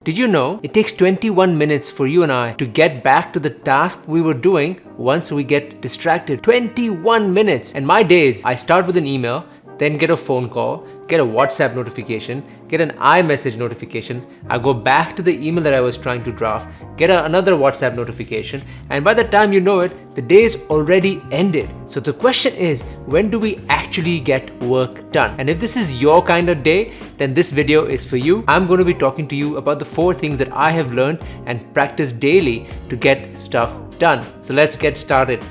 Did you know it takes 21 minutes for you and I to get back to the task we were doing once we get distracted? 21 minutes! And my days, I start with an email, then get a phone call, get a WhatsApp notification, get an iMessage notification. I go back to the email that I was trying to draft, get another WhatsApp notification, and by the time you know it, the day's already ended. So the question is, when do we actually get work done? And if this is your kind of day, then this video is for you. I'm going to be talking to you about the 4 things that I have learned and practiced daily to get stuff done. So let's get started.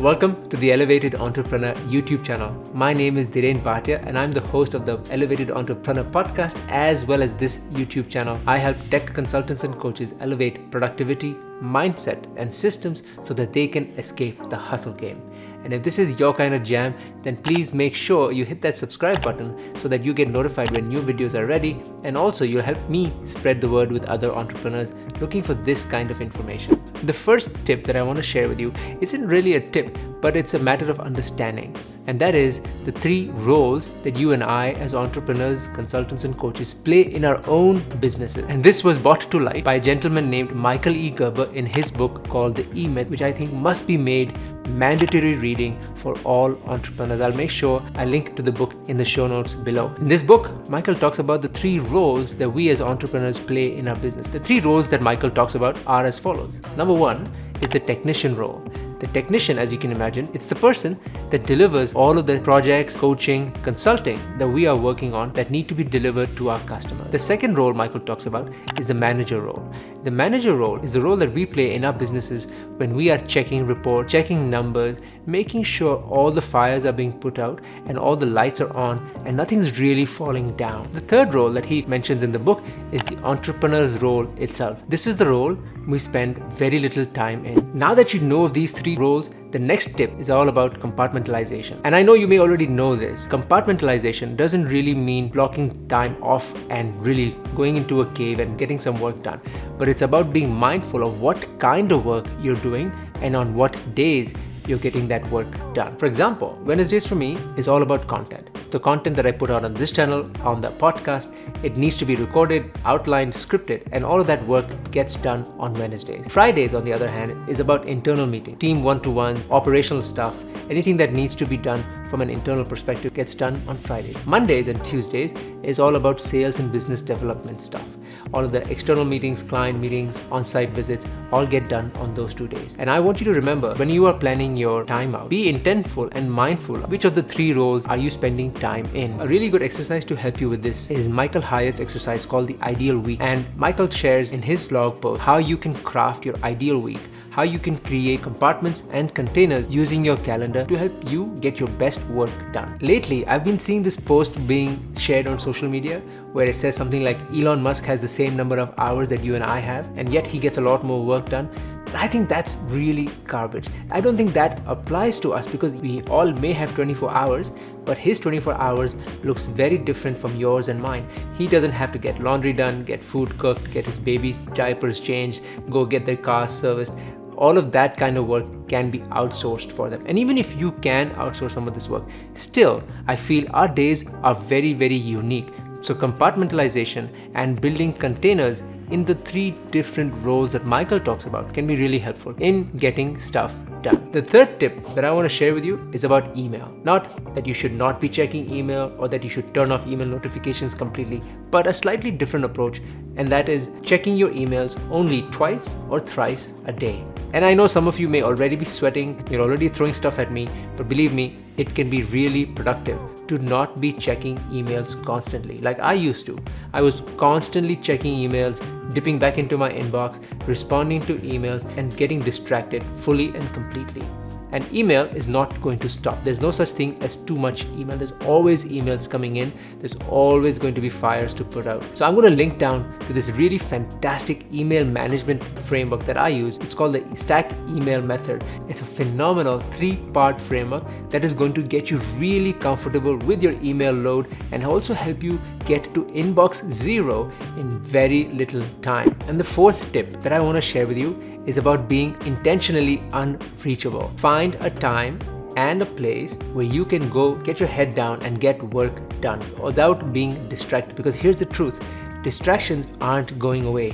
Welcome to the Elevated Entrepreneur YouTube channel. My name is Dhiren Bhatia and I'm the host of the Elevated Entrepreneur podcast as well as this YouTube channel. I help tech consultants and coaches elevate productivity, mindset and systems so that they can escape the hustle game. And if this is your kind of jam, then please make sure you hit that subscribe button so that you get notified when new videos are ready, and also you'll help me spread the word with other entrepreneurs looking for this kind of information. The first tip that I want to share with you isn't really a tip, but it's a matter of understanding. And that is the 3 roles that you and I as entrepreneurs, consultants and coaches play in our own businesses. And this was brought to light by a gentleman named Michael E. Gerber in his book called The E-Myth, which I think must be made mandatory reading for all entrepreneurs. I'll make sure I link to the book in the show notes below. In this book, Michael talks about the 3 roles that we as entrepreneurs play in our business. The 3 roles that Michael talks about are as follows. Number 1 is the technician role. The technician, as you can imagine, it's the person that delivers all of the projects, coaching, consulting that we are working on that need to be delivered to our customer. The second role Michael talks about is the manager role. The manager role is the role that we play in our businesses when we are checking reports, checking numbers, making sure all the fires are being put out and all the lights are on and nothing's really falling down. The third role that he mentions in the book is the entrepreneur's role itself. This is the role we spend very little time in. Now that you know of these 3 roles, the next tip is all about compartmentalization. And I know you may already know this. Compartmentalization doesn't really mean blocking time off and really going into a cave and getting some work done. But it's about being mindful of what kind of work you're doing and on what days you're getting that work done. For example, Wednesdays for me is all about content. The content that I put out on this channel, on the podcast, it needs to be recorded, outlined, scripted, and all of that work gets done on Wednesdays. Fridays, on the other hand, is about internal meeting, team one-to-ones, operational stuff, anything that needs to be done from an internal perspective gets done on Fridays. Mondays and Tuesdays is all about sales and business development stuff. All of the external meetings, client meetings, on-site visits, all get done on those 2 days. And I want you to remember, when you are planning your time out, be intentful and mindful of which of the 3 roles are you spending time in. A really good exercise to help you with this is Michael Hyatt's exercise called the Ideal Week. And Michael shares in his blog post how you can craft your ideal week, how you can create compartments and containers using your calendar to help you get your best work done. Lately, I've been seeing this post being shared on social media where it says something like Elon Musk has the same number of hours that you and I have, and yet he gets a lot more work done. I think that's really garbage. I don't think that applies to us because we all may have 24 hours, but his 24 hours looks very different from yours and mine. He doesn't have to get laundry done, get food cooked, get his baby's diapers changed, go get their cars serviced. All of that kind of work can be outsourced for them. And even if you can outsource some of this work, still, I feel our days are very, very unique. So compartmentalization and building containers in the 3 different roles that Michael talks about can be really helpful in getting stuff done. The third tip that I want to share with you is about email. Not that you should not be checking email or that you should turn off email notifications completely, but a slightly different approach, and that is checking your emails only twice or thrice a day. And I know some of you may already be sweating, you're already throwing stuff at me, but believe me, it can be really productive to not be checking emails constantly like I used to. I was constantly checking emails, dipping back into my inbox, responding to emails, and getting distracted fully and completely. And email is not going to stop. There's no such thing as too much email. There's always emails coming in. There's always going to be fires to put out. So I'm going to link down to this really fantastic email management framework that I use. It's called the Stack Email Method. It's a phenomenal 3-part framework that is going to get you really comfortable with your email load and also help you get to inbox 0 in very little time. And the 4th tip that I want to share with you is about being intentionally unreachable. Find a time and a place where you can go get your head down and get work done without being distracted. Because here's the truth, distractions aren't going away.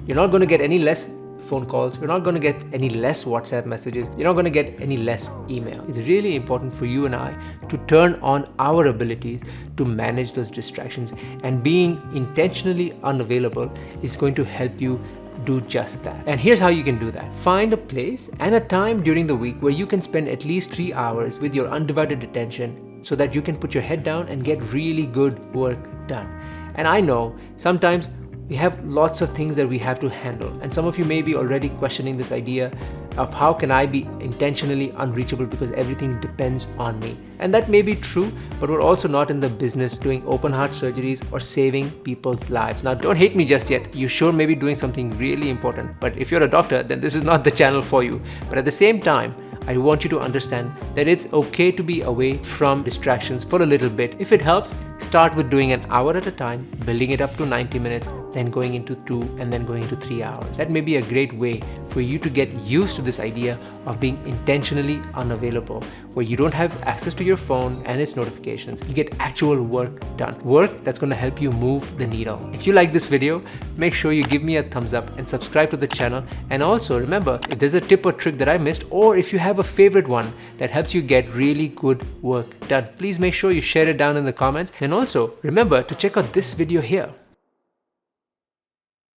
You're not going to get any less phone calls, you're not going to get any less WhatsApp messages, you're not going to get any less email. It's really important for you and I to turn on our abilities to manage those distractions, and being intentionally unavailable is going to help you do just that. And here's how you can do that. Find a place and a time during the week where you can spend at least 3 hours with your undivided attention so that you can put your head down and get really good work done. And I know sometimes we have lots of things that we have to handle, and some of you may be already questioning this idea of how can I be intentionally unreachable because everything depends on me. And that may be true, but we're also not in the business doing open heart surgeries or saving people's lives. Now, don't hate me just yet. You sure may be doing something really important, but if you're a doctor, then this is not the channel for you. But at the same time, I want you to understand that it's okay to be away from distractions for a little bit. If it helps, start with doing an hour at a time, building it up to 90 minutes, then going into 2, and then going into 3 hours. That may be a great way for you to get used to this idea of being intentionally unavailable, where you don't have access to your phone and its notifications. You get actual work done. Work that's going to help you move the needle. If you like this video, make sure you give me a thumbs up and subscribe to the channel. And also remember, if there's a tip or trick that I missed, or if you have a favorite one that helps you get really good work done, please make sure you share it down in the comments. And also remember to check out this video here.